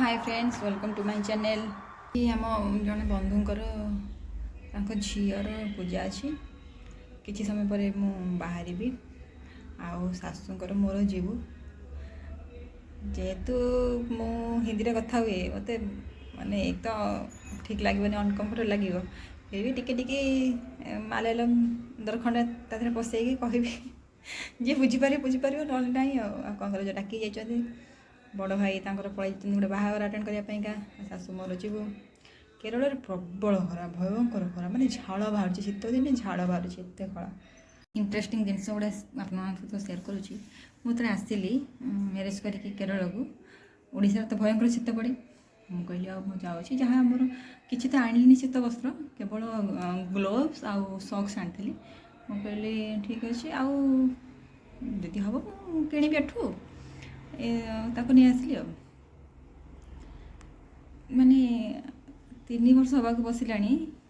Hi friends welcome to my channel. आम जड़े बंधुंकर झीर पूजा अच्छी किसी समय पर मु बाहर आउ शाशुंकर मोर जीवु जेहेतु मु हिंदी कथा हुए मत माने एक तो ठीक लगे अनकम्फर्टेबल लगे फिर भी टिके मालयालम दरखंड तादेह पसैकी कहि जी बुझीपार ना कौन कर डाक जाइए बड़ भाई पलि गोटे बाहागर आटेड करने शाशु मोर जीवु केरल में प्रबल खरा भयंकर खरा माने झाड़ बाहर शीत दिन झाड़ बाहर एत खरा इंटरेस्टिंग जिन गुड़ा आप सहित सेयार करुँची मुझे आसली मैरेज करके केरल को ओडिशा तो भयंकर शीत पड़े मुझे कहली मुझे जहाँ मोर किसी तो आनी शीत वस्त्र केवल ग्लोव्स आउ सॉक्स आनी मुझे कहली ठीक अच्छे आदि हम किणी एठू नहीं आसली माने 3 वर्ष हवा बसला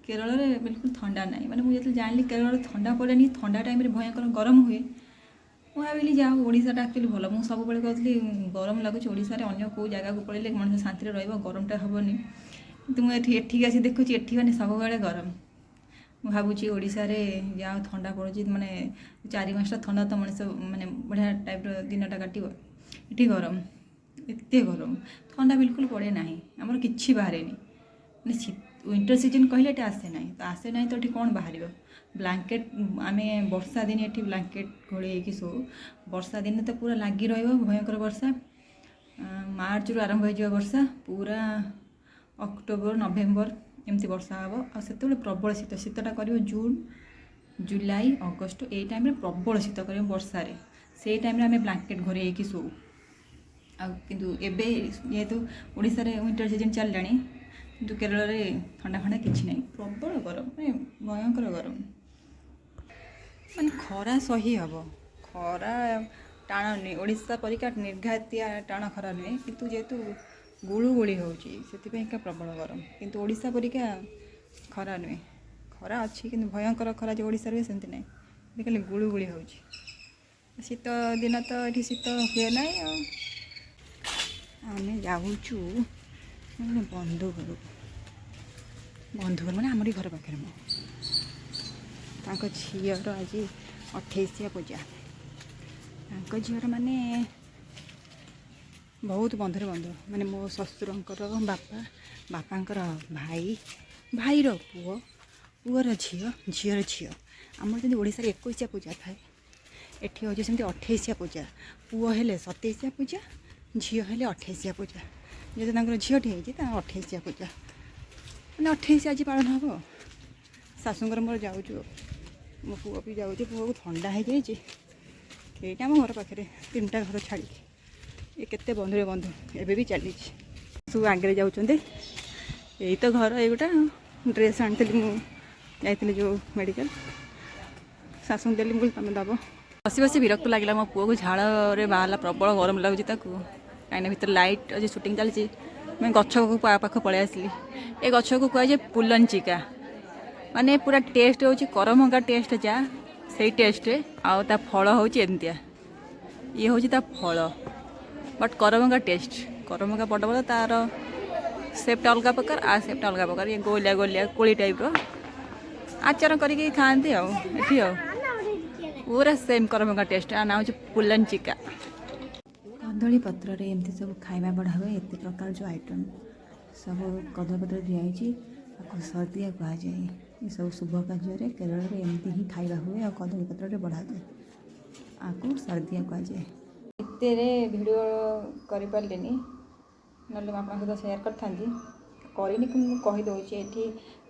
केरल में बिल्कुल ठंडा ना माने मुझे जानी केरल ठंडा पड़े ठंडा टाइम भयंकर गरम हुए मुझे भाविली जहाँ ओडाटा एक्चुअली भल मुझे सब कहती गरम लगुच ओडार अगर कौ जगह को पड़े मनुष्य शांति ररमटा हेनी कि मुझे आसी देखुची एटी मैंने सब गरम मुझे भावुँ ओडार जहाँ ठंडा पड़े माने 4-5टा ठंडा तो मनुष्य माने बढ़िया टाइप दिनटा काटो ये गरम एत गरम ठंडा बिल्कुल पड़े ना आमर कि बाहर मैंने विंटर सीजन कहले ये आसे ना तो आसे ना तो ये कौन बाहर ब्लांकेट आम वर्षा दिन ये ब्लांकेट घोड़े शो वर्षा दिन तो पूरा लगी भयंकर वर्षा मार्च रु आरंभ हो वर्षा पूरा अक्टोबर नवेम्बर एमती वर्षा हम आते प्रबल शीत शीतटा कर जून जुलाई अगस्ट ये टाइम प्रबल शीत कर वर्षा से टाइम आम ब्लांकेट घोरे शो किंतु एबे जेहेतु ओडिशा रे विंटर सीजन चलला किंतु केरल में ठंडा फंडा किसी ना प्रबल गरम माने भयंकर गरम माने खरा सही हम खरा टाण नुहे ओडिशा परिका निर्घातिया टाण खरा नुहे किंतु जेहेतु गुलुगुली होका प्रबल गरम किंतु ओडिशा परिका खरा नुहे खरा अच्छी किंतु भयंकर खरा जो ओडिशा रे सेमती ना खाली गुलुगुली हो शीत दिन तो ये शीत हुए ना आम जाऊँ बंधु घर मैंने आमरी घर पाखे मो झीर आज 28 पूजा झीर माने बहुत बंधुरे बंधु माने मो ससुर बापा बापांकर भाई भाईर पुओ पुअर झील झीर झील आमर जमी ओडिशा 21 पूजा थाए एठी हो सेमती 28 पूजा पुओ हेले 27 पूजा झील हेले 28 पूजा जो झीटी होती 28 पूजा मैंने 28 आज पालन हम शाशुंकर मोर जाऊँ मो पुओ भी जाऊँ पुओ को ठंडा हो जाए कईटा आम घर पाखे 3टा घर छाड़ी ये केते बंधुरे बंधु एबे भी चली सब आगे जाऊँ यही तो घर ये गोटा ड्रेस आनी जाइली जो मेडिकल शाशु देली मुझे तुम दब बस बस विरक्त लगे मो पुओ को झाड़े बाहर प्रबल गरम लगुच कहीं भर लाइट अच्छे सुटिंग चलती मैं गछ को पाख पलि आसली ये गछ को कहुए पुलंचिका माने पूरा टेस्ट हूँ करमंगा टेस्ट जा से टेस्ट आ फल हूँ एमतिया ये हूँ फल बट करमंगा टेस्ट करमंगा बड़ बड़ तार सेप्टा अलग प्रकार आ सेप्टा अलग प्रकार ये गोलिया गोलिया कोली टाइप आचार करके खाते ये पूरा सेम करमंगा टेस्ट आ ना हूँ पुलंचिका कदली पत्र एमती सब खाଇବା बढ़ा हुए एत प्रकार जो आइटम सब कदली पत्र दिखाई सर्दिया कहुए ये सब शुभ कार्य केरल में एमती ही खाଇବା हुए और कदली पत्र बढ़ा जाए आपको सर्दिया कहुए एत भिड कर पारे ना आप सेयार करी कहीदे ये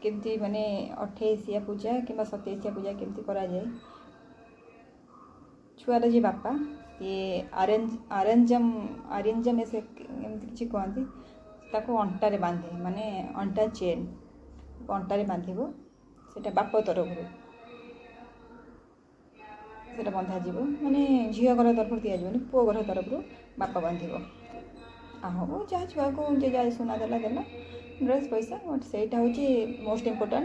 केमती माने 28 पूजा कि 27 पूजा केमती करा जाए छुआर जी बापा ये आरेंजम ऐसे एमती किसी कहती ताको अंटारे बांधे माने अंटा चेन अंटारे बांधब से बाप तरफ से बंधा जीव माने झील घर तरफ दिजानी पुओ घर तरफ बाप बांधब आहू जहाँ छुआ को जे जहाँ सुना देला देला ड्रेस पैसा बट सेटा हूँ मोस्ट इम्पोर्टाट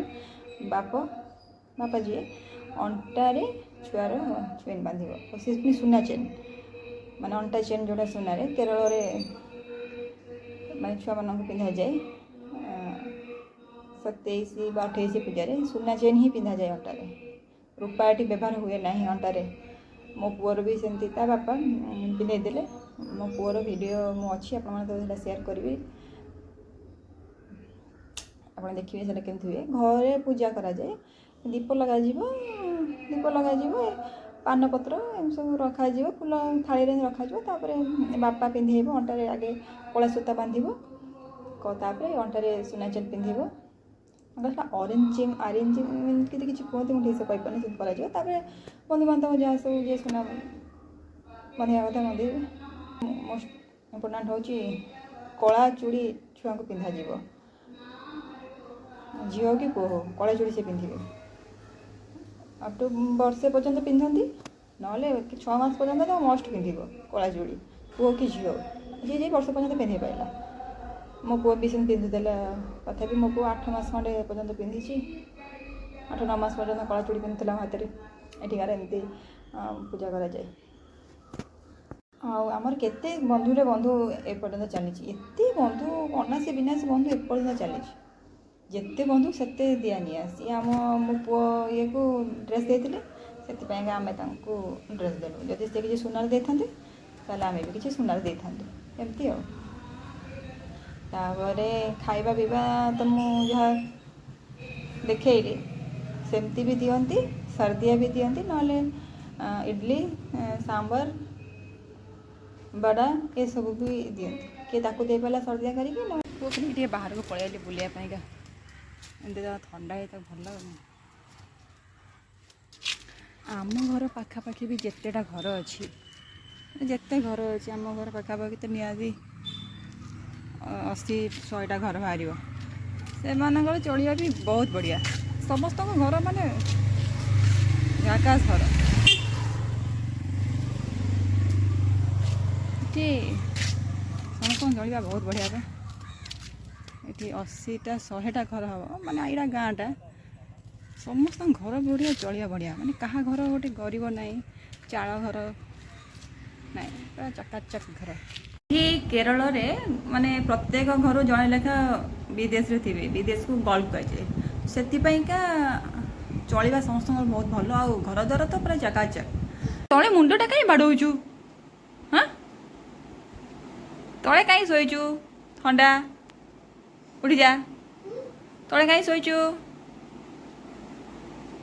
बापा जी अंटारे छुआर चेन बांधब से सुना चेन माने अंटा चेन जोड़ा सुना केरल ମାନେ ଛୁଆମାନଙ୍କୁ ପିନ୍ଧାଯାଏ 27 ବା 28 ପୂଜାରେ ସୁନା ଚେନ୍ ହିଁ ପିନ୍ଧାଯାଏ ଅଣ୍ଟାରେ। ରୂପା ଏଠି ବ୍ୟବହାର ହୁଏ ନାହିଁ ଅଣ୍ଟାରେ। ମୋ ପୁଅର ବି ସେମିତି ତା ବାପା ପିନ୍ଧେଇ ଦେଲେ। ମୋ ପୁଅର ଭିଡ଼ିଓ ମୁଁ ଅଛି, ଆପଣମାନେ ତ ସେଇଟା ସେୟାର କରିବି, ଆପଣ ଦେଖିବେ ସେଇଟା କେମିତି ହୁଏ। ଘରେ ପୂଜା କରାଯାଏ, ଦୀପ ଲଗାଯିବ, ପାନପତ୍ର ଏମିତି ସବୁ ରଖାଯିବ, ଫୁଲ ଥାଳିରେ ରଖାଯିବ। ତାପରେ ବାପା ପିନ୍ଧେଇବ ଅଣ୍ଟାରେ, ଆଗେ କଳା ସୂତା ବାନ୍ଧିବ, ତାପରେ ଅଣ୍ଟାରେ ସୁନା ଚେନ୍ ପିନ୍ଧିବ। ସେଟା ଆରେଞ୍ଜ କିନ୍ତୁ କିଛି କୁହନ୍ତି, ମୁଁ ଠିକ୍ ସେ କହିପାରୁନି, ସେମିତି କରାଯିବ। ତାପରେ ବନ୍ଧୁବାନ୍ଧବ ଯାହା ସବୁ ଯିଏ ସୁନା ବାନ୍ଧିବା କଥା ବାନ୍ଧିବେ। ମୋଷ୍ଟ ଇମ୍ପୋର୍ଟାଣ୍ଟ ହେଉଛି କଳା ଚୁଡ଼ି ଛୁଆଙ୍କୁ ପିନ୍ଧାଯିବ। ଝିଅ କି ପୁଅ ହଉ କଳା ଚୁଡ଼ି ସେ ପିନ୍ଧିବେ। ଅପ୍ ଟୁ ବର୍ଷେ ପର୍ଯ୍ୟନ୍ତ ପିନ୍ଧନ୍ତି, ନହେଲେ 6 ମାସ ପର୍ଯ୍ୟନ୍ତ ତ ମଷ୍ଟ ପିନ୍ଧିବ କଳା ଚୁଡ଼ି, ପୁଅ କି ଝିଅ ଯିଏ ଯିଏ ବର୍ଷ ପର୍ଯ୍ୟନ୍ତ ପିନ୍ଧେଇ ପାରିଲା। ମୋ ପୁଅ ବି ସେମିତି ପିନ୍ଧୁଥିଲା, ତଥାପି ମୋ ପୁଅ 8 ମାସ ଖଣ୍ଡେ ପର୍ଯ୍ୟନ୍ତ ପିନ୍ଧିଛି। 8-9 ମାସ ପର୍ଯ୍ୟନ୍ତ କଳା ଚୁଡ଼ି ପିନ୍ଧୁଥିଲା ହାତରେ। ଏଠିକାର ଏମିତି ପୂଜା କରାଯାଏ। ଆଉ ଆମର କେତେ ବନ୍ଧୁରେ ବନ୍ଧୁ ଏପର୍ଯ୍ୟନ୍ତ ଚାଲିଛି, ଏତେ ବନ୍ଧୁ ଅନାସୀ ବିନାଶୀ ବନ୍ଧୁ ଏପର୍ଯ୍ୟନ୍ତ ଚାଲିଛି। ଯେତେ ବନ୍ଧୁ ସେତେ ଦିଆ ନିଆ। ସିଏ ମୋ ପୁଅ ଇଏକୁ ଡ୍ରେସ୍ ଦେଇଥିଲେ, ସେଥିପାଇଁକା ଆମେ ତାଙ୍କୁ ଡ୍ରେସ୍ ଦେଲୁ। ଯଦି ସେ କିଛି ସୁନାରେ ଦେଇଥାନ୍ତେ ତାହେଲେ ଆମେ ବି କିଛି ସୁନାରେ ଦେଇଥାନ୍ତୁ, ଏମିତି ଆଉ। ତାପରେ ଖାଇବା ପିଇବା ତ ମୁଁ ଯାହା ଦେଖେଇଲି ସେମିତି ବି ଦିଅନ୍ତି, ସର୍ଦିଆ ବି ଦିଅନ୍ତି, ନହେଲେ ଇଡ଼ଲି, ସାମ୍ବର, ବଡ଼ା ଏସବୁ ବି ଦିଅନ୍ତି। କିଏ ତାକୁ ଦେଇପାରିଲା ସର୍ଦିଆ କରିକି। ପୁଅକୁ ନେଇକି ଟିକେ ବାହାରକୁ ପଳେଇଲି ବୁଲିବା ପାଇଁକା, ଏମିତି ତ ଥଣ୍ଡା ହେଇଥାଏ, ଭଲ ଲାଗୁନି। ଆମ ଘର ପାଖାପାଖି ବି ଯେତେଟା ଘର ଅଛି ଆମ ଘର ପାଖାପାଖି ତ ନିହାତି 80-100ଟା ଘର ବାହାରିବ। ସେମାନଙ୍କର ଚଳିବା ବି ବହୁତ ବଢ଼ିଆ। ସମସ୍ତଙ୍କ ଘର ମାନେ ଝାକାସ୍ ଘର। ଏଠି ସମସ୍ତଙ୍କ ଚଳିବା ବହୁତ ବଢ଼ିଆ ବା। ଏଠି 80-100ଟା ଘର ହେବ, ମାନେ ଏଇଟା ଗାଁଟା। ସମସ୍ତଙ୍କ ଘର ବଢ଼ିଆ, ଚଳିବା ବଢ଼ିଆ, ମାନେ କାହା ଘର ଗୋଟେ ଗରିବ ନାହିଁ, ଚାଳ ଘର ନାହିଁ, ପୁରା ଚକାଚକ୍ ଘର। ଏଠି କେରଳରେ ମାନେ ପ୍ରତ୍ୟେକ ଘରୁ ଜଣେ ଲେଖା ବିଦେଶରେ ଥିବେ, ବିଦେଶକୁ ଗଲ୍ଫ କୁହାଯାଏ। ସେଥିପାଇଁକା ଚଳିବା ସମସ୍ତଙ୍କର ବହୁତ ଭଲ। ଆଉ ଘର ଦ୍ୱାର ତ ପୁରା ଚକାଚକ୍। ତଳେ ମୁଣ୍ଡଟା କାହିଁ ବାଡ଼ଉଛୁ? ହଁ, ତଳେ କାହିଁ ଶୋଇଛୁ? ଥଣ୍ଡା, ଉଠିଯା। ତଳେ କାହିଁ ଶୋଇଛୁ?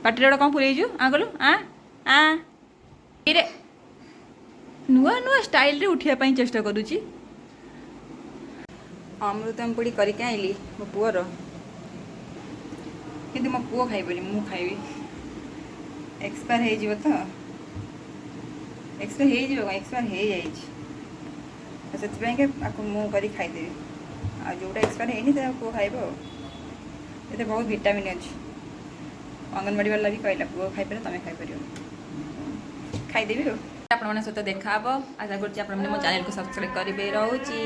ପାଟିରେ ଗୋଟେ କ'ଣ ପୁରେଇଛୁ? କଲୁ ଏଇରେ ନୂଆ ଷ୍ଟାଇଲ୍ରେ ଉଠିବା ପାଇଁ ଚେଷ୍ଟା କରୁଛି। ଅମୃତମ ପୋଡ଼ି କରିକି ଆଇଲି ମୋ ପୁଅର, କିନ୍ତୁ ମୋ ପୁଅ ଖାଇବନି, ମୁଁ ଖାଇବି। ଏକ୍ସପାୟାର ହେଇଯିବ ତ, ଏକ୍ସପାୟାର ହେଇଯାଇଛି, ସେଥିପାଇଁକା ଆକୁ ମୁଁ କରିକି ଖାଇଦେବି। ଆଉ ଯେଉଁଟା ଏକ୍ସପାୟାର ହେଇନି ତା ପୁଅ ଖାଇବ। ଆଉ ଏଥିରେ ବହୁତ ଭିଟାମିନ୍ ଅଛି। ଅଙ୍ଗନବାଡ଼ି ବାଲା ବି କହିଲା ପୁଅ ଖାଇପାରିବ, ତୁମେ ଖାଇପାରିବ। ଖାଇଦେବି ଆଉ। ଆପଣମାନଙ୍କ ସହିତ ଦେଖା ହେବ। ଆଶା କରୁଛି ଆପଣମାନେ ମୋ ଚ୍ୟାନେଲକୁ ସବସ୍କ୍ରାଇବ୍ କରିବେ। ରହୁଛି।